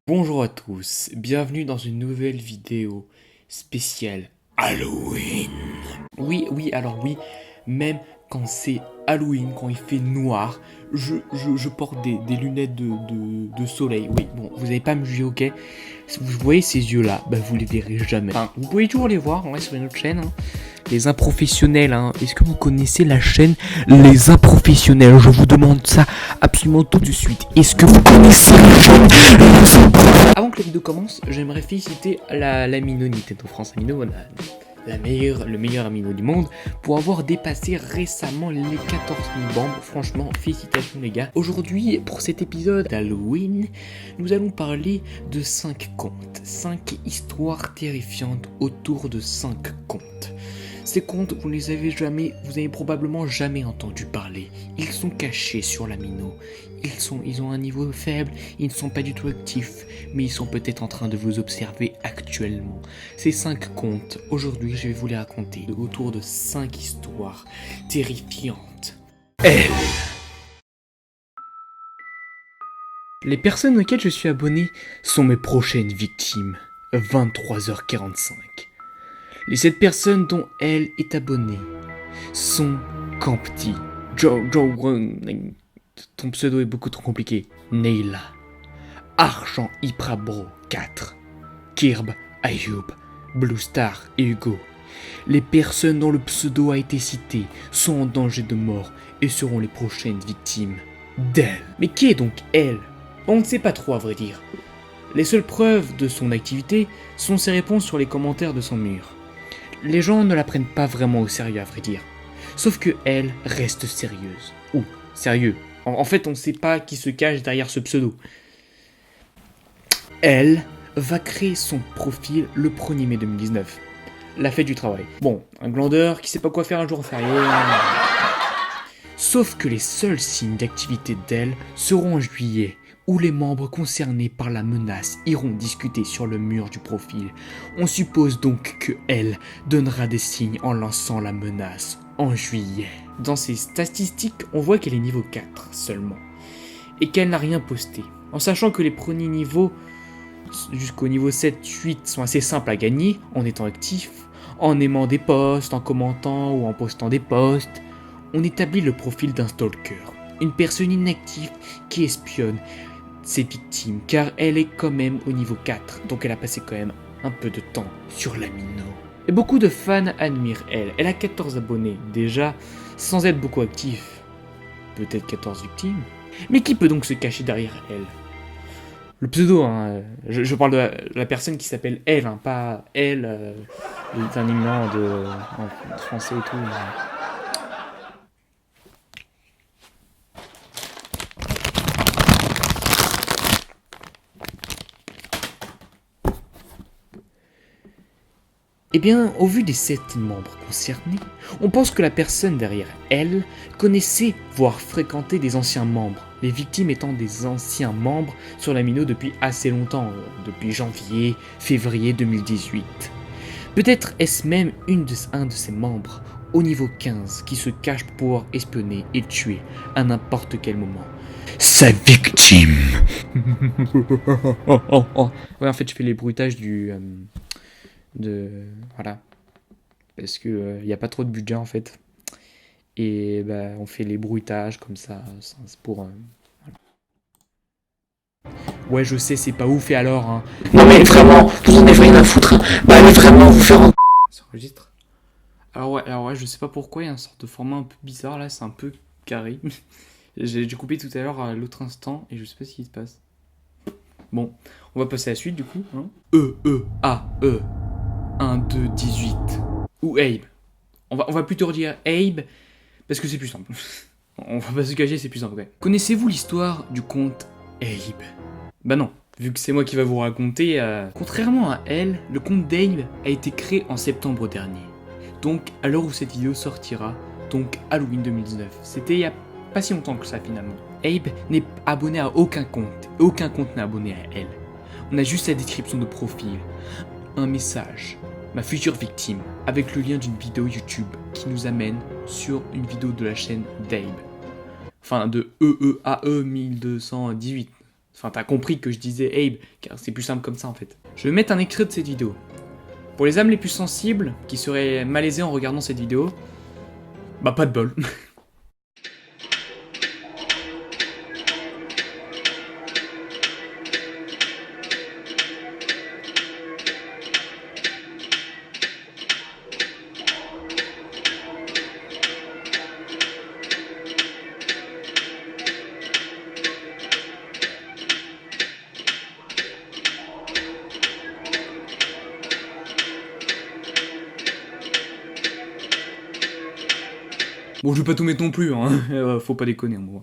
Bonjour à tous, bienvenue dans une nouvelle vidéo spéciale Halloween. Oui, même quand c'est Halloween, quand il fait noir, je porte des lunettes de soleil. Oui, bon, vous n'allez pas me juger, ok? Si vous voyez ces yeux-là, bah vous les verrez jamais. Enfin, vous pouvez toujours les voir, ouais, sur une autre chaîne. Les Improfessionnels, hein. Est-ce que vous connaissez la chaîne Les Improfessionnels? Je vous demande ça absolument tout de suite. Est-ce que vous connaissez la chaîne Les Improfessionnels? Avant que la vidéo commence, j'aimerais féliciter l'Amino Nintendo France Amino, le meilleur Amino du monde, pour avoir dépassé récemment les 14 000 membres. Franchement, félicitations les gars. Aujourd'hui, pour cet épisode d'Halloween, nous allons parler de 5 contes. 5 histoires terrifiantes autour de 5 contes. Ces contes, vous avez probablement jamais entendu parler. Ils sont cachés sur l'Amino. Ils ont un niveau faible, ils ne sont pas du tout actifs, mais ils sont peut-être en train de vous observer actuellement. Ces 5 contes, aujourd'hui je vais vous les raconter autour de 5 histoires terrifiantes. Elle. Les personnes auxquelles je suis abonné sont mes prochaines victimes. 23h45. Les 7 personnes dont elle est abonnée sont Campty, ton pseudo est beaucoup trop compliqué, Neila, Argent Iprabro 4, Kirb, Ayoub, Blue Star et Hugo. Les personnes dont le pseudo a été cité sont en danger de mort et seront les prochaines victimes d'elle. Mais qui est donc elle? On ne sait pas trop à vrai dire. Les seules preuves de son activité sont ses réponses sur les commentaires de son mur. Les gens ne la prennent pas vraiment au sérieux à vrai dire. Sauf que elle reste sérieuse. Ou sérieux. En fait, on ne sait pas qui se cache derrière ce pseudo. Elle va créer son profil le 1er mai 2019. La fête du travail. Bon, un glandeur qui sait pas quoi faire un jour férié. Sauf que les seuls signes d'activité d'elle seront en juillet, où les membres concernés par la menace iront discuter sur le mur du profil. On suppose donc que elle donnera des signes en lançant la menace en juillet. Dans ses statistiques, on voit qu'elle est niveau 4 seulement, et qu'elle n'a rien posté. En sachant que les premiers niveaux, jusqu'au niveau 7-8, sont assez simples à gagner, en étant actif, en aimant des posts, en commentant ou en postant des posts, on établit le profil d'un stalker, une personne inactive qui espionne ses victimes, car elle est quand même au niveau 4, donc elle a passé quand même un peu de temps sur l'Amino. Et beaucoup de fans admirent elle. Elle a 14 abonnés déjà, sans être beaucoup actif. Peut-être 14 victimes. Mais qui peut donc se cacher derrière elle? Le pseudo, hein, je parle de la personne qui s'appelle elle, hein, pas elle, un éminent de français et tout. Eh bien, au vu des 7 membres concernés, on pense que la personne derrière elle connaissait, voire fréquentait des anciens membres, les victimes étant des anciens membres sur l'Amino depuis assez longtemps, depuis janvier, février 2018. Peut-être est-ce même un de ces membres, au niveau 15, qui se cache pour pouvoir espionner et tuer à n'importe quel moment sa victime. Ouais, en fait, je fais les bruitages voilà, parce que y a pas trop de budget en fait, et bah on fait les bruitages comme ça, c'est pour voilà. Ouais, je sais, c'est pas ouf, et alors hein. Non mais vraiment, vous en avez rien à foutre, hein. Bah allez vraiment vous faire ça enregistre. Alors ouais, je sais pas pourquoi il y a une sorte de format un peu bizarre là, c'est un peu carré. J'ai coupé tout à l'heure à l'autre instant et je sais pas ce qui se passe. Bon, on va passer à la suite du coup, hein. E 1, 2, 18. Ou Abe. On va plutôt dire Abe, parce que c'est plus simple. On va pas se cacher, c'est plus simple. Ouais. Connaissez-vous l'histoire du conte Abe? Bah non, vu que c'est moi qui va vous raconter. Contrairement à elle, le conte d'Abe a été créé en septembre dernier. Donc, à l'heure où cette vidéo sortira, donc Halloween 2019. C'était il y a pas si longtemps que ça finalement. Abe n'est abonné à aucun compte. Aucun compte n'est abonné à elle. On a juste sa description de profil. Un message. Ma future victime, avec le lien d'une vidéo YouTube qui nous amène sur une vidéo de la chaîne d'Abe. Enfin, de EEAE 1218. Enfin, t'as compris que je disais Abe, car c'est plus simple comme ça en fait. Je vais mettre un extrait de cette vidéo. Pour les âmes les plus sensibles, qui seraient malaisées en regardant cette vidéo, bah pas de bol. Bon, je vais pas tout mettre non plus, hein. Faut pas déconner. Bon.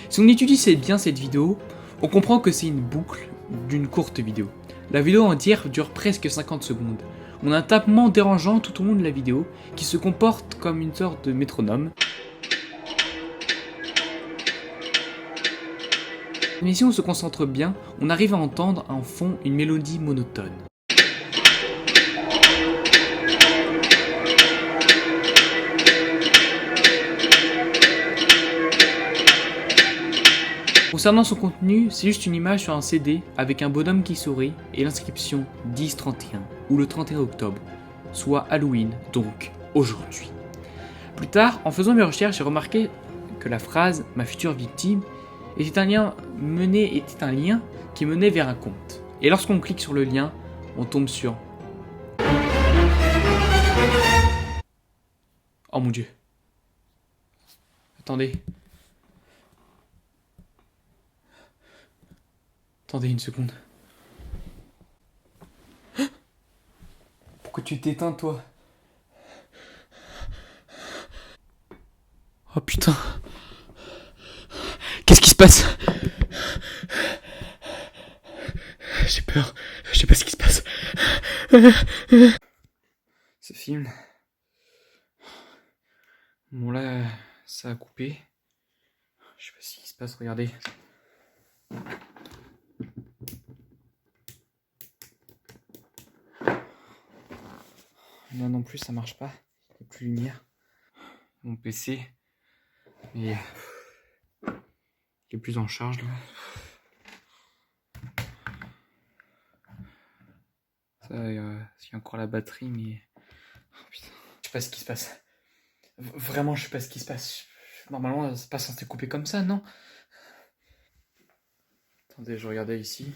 Si on étudie bien cette vidéo, on comprend que c'est une boucle d'une courte vidéo. La vidéo entière dure presque 50 secondes. On a un tapement dérangeant tout au long de la vidéo qui se comporte comme une sorte de métronome. Mais si on se concentre bien, on arrive à entendre en fond une mélodie monotone. Concernant son contenu, c'est juste une image sur un CD avec un bonhomme qui sourit et l'inscription 10-31 ou le 31 octobre, soit Halloween, donc aujourd'hui. Plus tard, en faisant mes recherches, j'ai remarqué que la phrase « ma future victime » était un lien qui menait vers un conte. Et lorsqu'on clique sur le lien, on tombe sur... Oh mon dieu. Attendez. Attendez une seconde. Pourquoi tu t'éteins, toi? Oh putain. Qu'est-ce qui se passe? J'ai peur. Je sais pas ce qui se passe. Ce film... Bon là, ça a coupé. Je sais pas ce qui se passe, regardez. Là non plus ça marche pas, il n'y a plus de lumière. Mon PC il est plus en charge là. Ça, il y a encore la batterie mais... Oh, putain. Je sais pas ce qui se passe. Vraiment je sais pas ce qui se passe. Normalement c'est pas censé couper comme ça, non? Attendez, je regardais ici.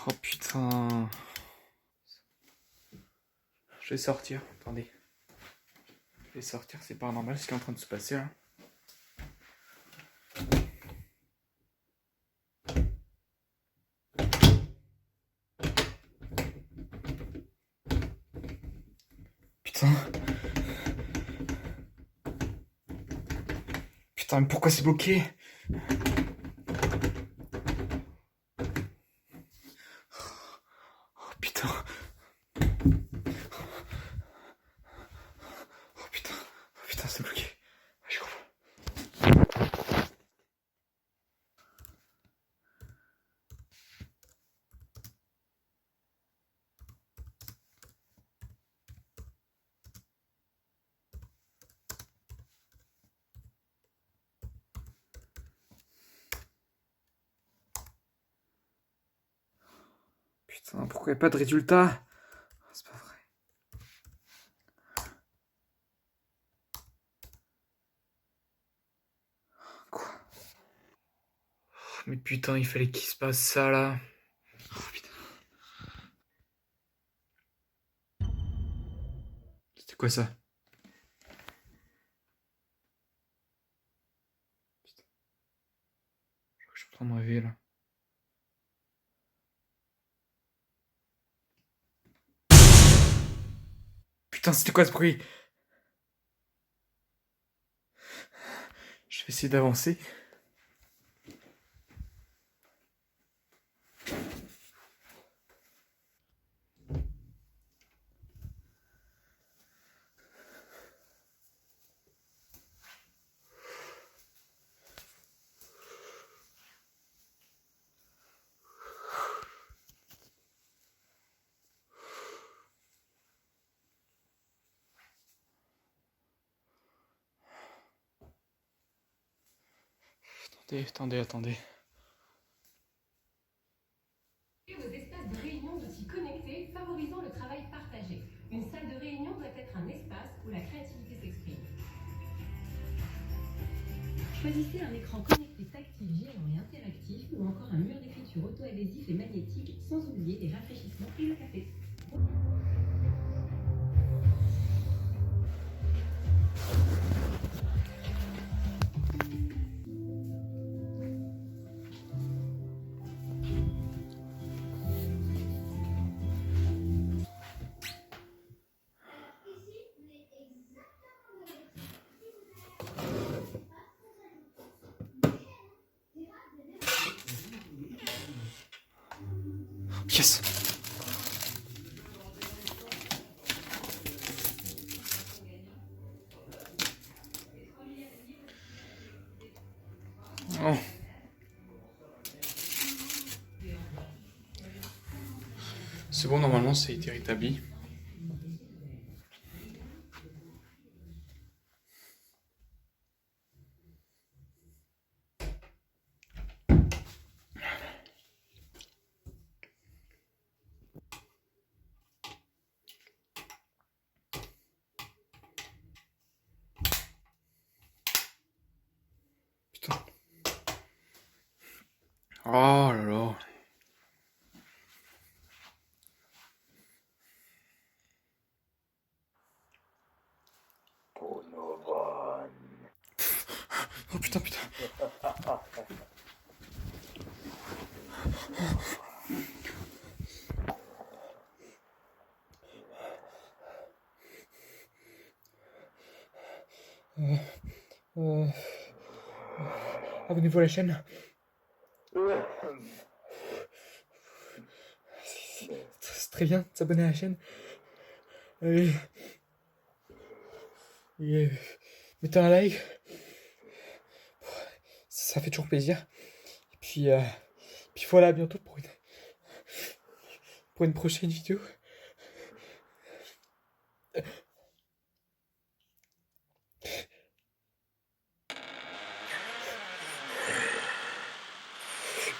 Oh putain. Je vais sortir, attendez. Je vais sortir, c'est pas normal ce qui est en train de se passer là. Putain. Putain, mais pourquoi c'est bloqué? Oh putain. Oh putain. Oh putain, c'est bloqué. Je comprends. Putain, pourquoi il n'y a pas de résultat? C'est pas vrai. Quoi? Mais putain, il fallait qu'il se passe ça là. Oh putain. C'était quoi ça? Putain. Je crois que je suis en train de me réveiller là. Putain, c'était quoi ce bruit? Je vais essayer d'avancer. Attendez. Aux espaces de réunion d'outils connectés favorisant le travail partagé. Une salle de réunion doit être un espace où la créativité s'exprime. Choisissez un écran connecté tactile géant et interactif ou encore un mur d'écriture auto-adhésif et magnétique, sans oublier les rafraîchissements et le café. Yes. Oh. C'est bon, normalement, ça a été rétabli. Putain. Oh là là. Oh putain. Abonnez-vous à la chaîne. C'est très bien de s'abonner à la chaîne. Et mettez un like. Ça fait toujours plaisir. Et puis voilà, à bientôt pour une prochaine vidéo.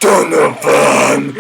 Donovan